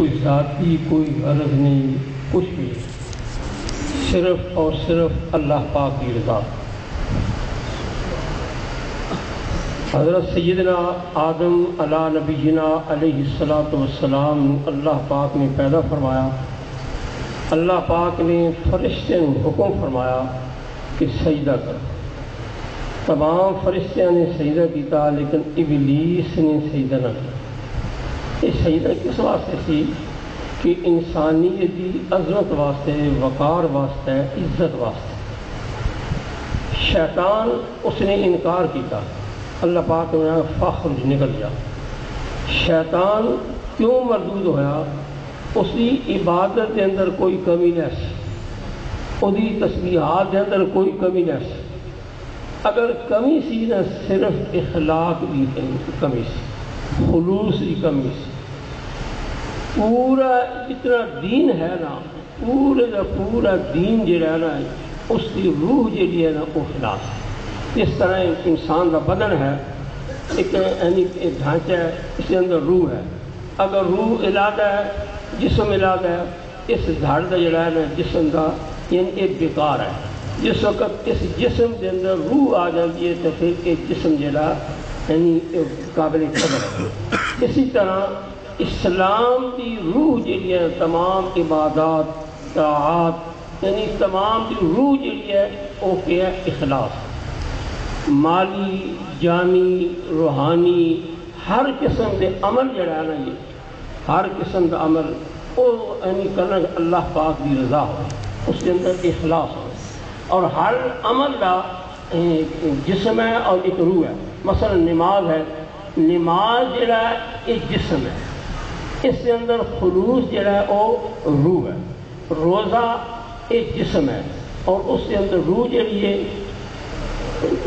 کوئی ذاتی کوئی غرض نہیں، کچھ بھی، صرف اور صرف اللہ پاک کی رضا۔ حضرت سیدنا آدم علیٰ نبینا علیہ الصلاۃ والسلام اللہ پاک نے پیدا فرمایا۔ اللہ پاک نے فرشتے کو حکم فرمایا کہ سجدہ کر۔ تمام فرشتوں نے سجدہ کیا، لیکن ابلیس نے سجدہ نہ کیا۔ یہ سجدہ کس واسطے سی؟ کہ انسانیت کی عظمت واسطے، وقار واسطے، عزت واسطے۔ شیطان اس نے انکار کیا، اللہ پاک نے فخرج نکل گیا۔ شیطان کیوں مردود ہویا؟ اس کی عبادت کے اندر کوئی کمی نہیں سی، اس کی تسبیحات کے اندر کوئی کمی نہیں سی۔ اگر کمی سی نہ صرف اخلاق کی کمی سی، خلوص کی کمی سی۔ پورا جتنا دین ہے نا، پورے کا پورا دین جڑا ہے نا، اس کی روح جڑی ہے نا وہ خلاص ہے۔ اس طرح انسان کا بدن ہے، ایک ڈھانچہ ہے، اس کے اندر روح ہے۔ اگر روح علیحدہ ہے، جسم علیحدہ ہے، اس دھڑ کا جڑا ہے نا جسم کا یعنی ایک بیکار ہے۔ جس وقت اس جسم کے اندر روح آ جاتی ہے تو پھر ایک جسم جڑا یعنی قابل قدر ہے۔ اسی طرح اسلام کی روح جڑی ہے، تمام عبادات طاعات یعنی تمام کی روح جڑی ہے وہ کیا ہے؟ اخلاص۔ مالی، جانی، روحانی ہر قسم کے عمل جڑا ہے نا، یہ ہر قسم کا عمل وہ یعنی کرنا اللہ پاک کی رضا ہو، اس کے اندر اخلاص ہو۔ اور ہر عمل کا جسم ہے اور ایک روح ہے۔ مثلا نماز ہے، نماز جڑا ہے ایک جسم ہے، اس کے اندر خلوص جڑا ہے وہ روح ہے۔ روزہ ایک جسم ہے اور اس کے اندر روح جڑی ہے،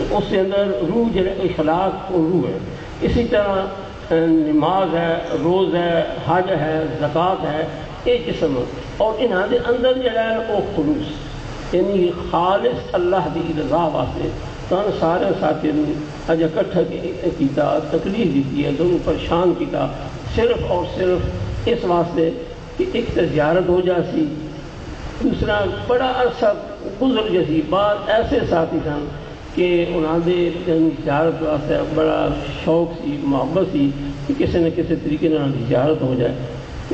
اس کے اندر روح جڑا اخلاق اور روح ہے۔ اسی طرح نماز ہے، روز ہے، حج ہے، زکوٰۃ ہے، ایک جسم ہے۔ اور انہاں دے اندر جڑا ہے وہ خلوص یعنی خالص اللہ دی رضا واسطے۔ تو سارے ساتھی نے اج اکٹھا کیتا، تکلیف دیتی ہے، دونوں پریشان کیتا، صرف اور صرف اس واسطے کہ ایک تو زیارت ہو جاسی، دوسرا بڑا عرصہ گزر جاسی۔ بعد ایسے ساتھی سن کہ انہوں نے زیارت واسطے بڑا شوق سی، محبت سی کہ کسی نہ کسی طریقے انہوں کی زیارت ہو جائے۔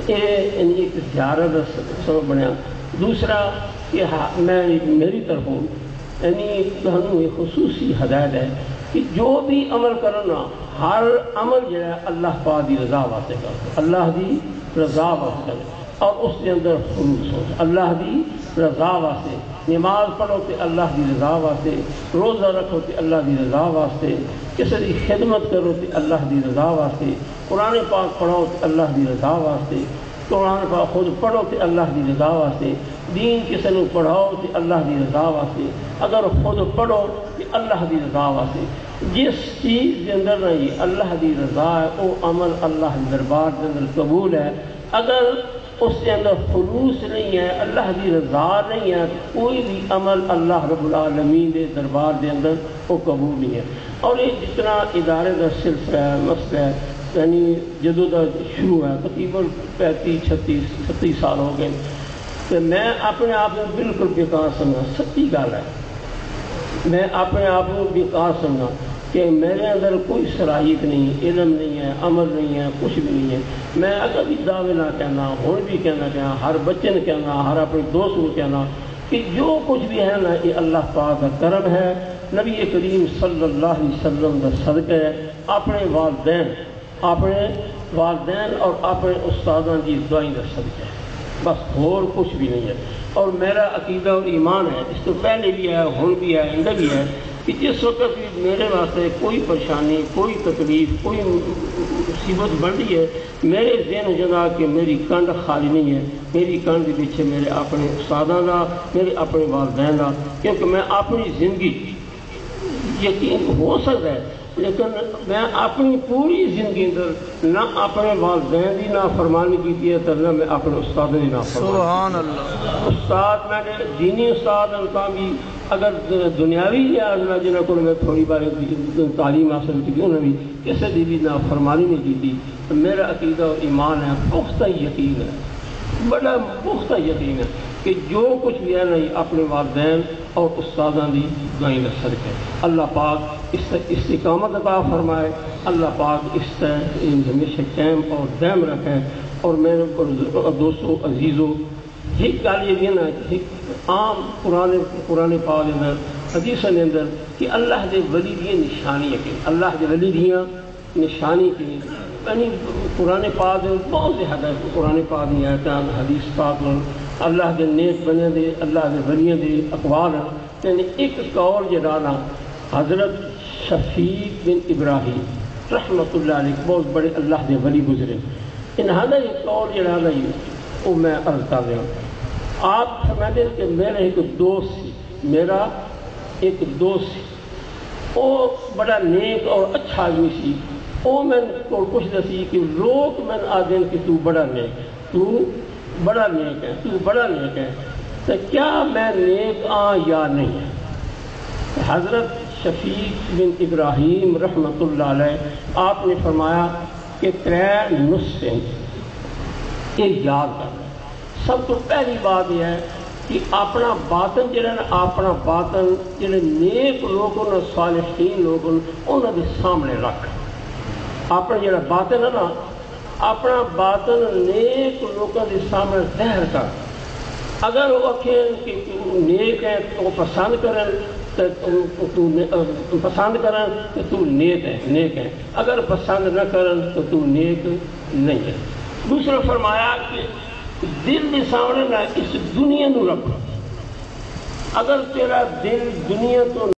یہ ایک زیارت سبب بنیا۔ دوسرا کہ میری طرفوں یعنی تمہیں ایک خصوصی ہدایت ہے کہ جو بھی عمل کرنا، ہر عمل جو ہے اللہ پاک دی رضا واسطے کرو، اللہ دی رضا واسطے کرو، اور اس کے اندر خلوص ہو اللہ دی رضا واسطے۔ نماز پڑھو کہ اللہ دی رضا واسطے، روزہ رکھو کہ اللہ دی رضا واسطے، کسی کی خدمت کرو کہ اللہ دی رضا واسطے، قرآن پاک پڑھو کہ اللہ دی رضا واسطے، قرآن پاک خود پڑھو کہ اللہ دی رضا واسطے، دین کسی نے پڑھاؤ کہ اللہ دی رضا واسطے، اگر خود پڑھو کہ اللہ دی رضا واسطے۔ جس چیز کے اندر نہ یہ اللہ دی رضا ہے وہ عمل اللہ دربار کے اندر قبول ہے۔ اگر اس کے اندر خلوص نہیں ہے، اللہ دی رضا نہیں ہے، کوئی بھی عمل اللہ رب العالمین کے دربار کے اندر وہ قبول نہیں ہے۔ اور یہ جتنا ادارے کا سلسلہ ہے، مسئلہ ہے، یعنی جدوں کا شروع ہے، تقریباً 35-36 سال ہو گئے، کہ میں اپنے آپ کو بالکل بیکار سمجھا۔ سچی گل ہے، میں اپنے آپ کو بیکار سمجھا کہ میرے اندر کوئی صلاحیت نہیں، علم نہیں ہے، عمل نہیں ہے، کچھ بھی نہیں ہے۔ میں اگر بھی دعوے نہ کہنا، ہوں بھی کہنا، ہر بچے نے کہنا، ہر اپنے دوست کو کہنا کہ جو کچھ بھی ہے نا یہ اللہ پاک کا کرم ہے، نبی کریم صلی اللہ علیہ وسلم کا صدقہ ہے، اپنے والدین اور اپنے استادوں کی دعائیں کا صدقہ ہے، بس اور کچھ بھی نہیں ہے۔ اور میرا عقیدہ اور ایمان ہے، اس تو پہلے بھی ہے، ہن بھی ہے، آئندہ بھی ہے، کہ جس وقت بھی میرے واسطے کوئی پریشانی، کوئی تکلیف، کوئی مصیبت بڑھ رہی ہے، میرے ذہن جگہ کہ میری کنڈ خالی نہیں ہے، میری کنڈ کے پیچھے میرے اپنے استادوں کا، میرے اپنے والدین کا، کیونکہ میں اپنی زندگی یقین ہو سکتا ہے لیکن میں اپنی پوری زندگی اندر نہ اپنے والدین کی نافرمانی کی ہے تو نہ میں اپنے استادوں کی نافرمانی۔ سبحان اللہ۔ استاد میں نے دینی استاد ان کا بھی اگر دنیاوی لحاظ نہ جنہوں کو میں تھوڑی بار تعلیم حاصل کی انہوں نے بھی کسی بھی نافرمانی نہیں کی تھی. میرا عقیدہ اور ایمان ہے, پختہ یقین ہے, بڑا پختہ یقین ہے کہ جو کچھ بھی ہے نہیں اپنے والدین اور استاداں دی دعائیں کا صدقہ ہے. اللہ پاک اس استقامت عطا فرمائے, اللہ پاک اس طرح ہمیشہ قائم اور دائم رکھے. اور میرے دوستوں عزیزوں ایک گل یہ نا ایک عام قرآن پاک اندر حدیث کے اندر کہ اللہ دے ولی دی نشانی ہے کہ اللہ دے ولی دیاں نشانی کی یعنی قرآن پاک بہت زیادہ قرآن پاک دی آیتاں حدیث پاک میں اللہ دے نیک بندے دے اللہ دے ولیاں دے اقوال ہیں. یعنی ایک قول جڑا نا حضرت شفیق بن ابراہیم رحمۃ اللہ علیہ بہت بڑے اللہ دے ولی گزرے. انہاں دا یہ قول جڑا نا وہ میں عرض کر رہا ہوں. آپ فرماتے ہیں کہ میرا ایک دوست سی وہ بڑا نیک اور اچھا آدمی سی. وہ میں کو پوچھتا سی کہ لوگ میں آدھے کہ تو بڑا نیک ہے تو کیا میں نیک ہاں یا نہیں ہے. حضرت شفیق بن ابراہیم رحمۃ اللہ علیہ آپ نے فرمایا کہ 3 نسخے یہ یاد کرنا. سب تو پہلی بات یہ ہے کہ اپنا باطن جڑا نا اپنا باطن جڑے نیک لوگ ہیں صالحین لوگ ہیں انہوں کے سامنے رکھ. اپنا جڑا باطن ہے نا اپنا باطن نیک لوگوں کے سامنے ظاہر کر. اگر وہ آخیں کہ نیک ہے تو پسند کریں تو نیک ہے, اگر پسند نہ کریں تو نیک نہیں ہے. دوسرا فرمایا کہ دل کے سامنے نہ اس دنیا نو رکھو. اگر تیرا دل دنیا تو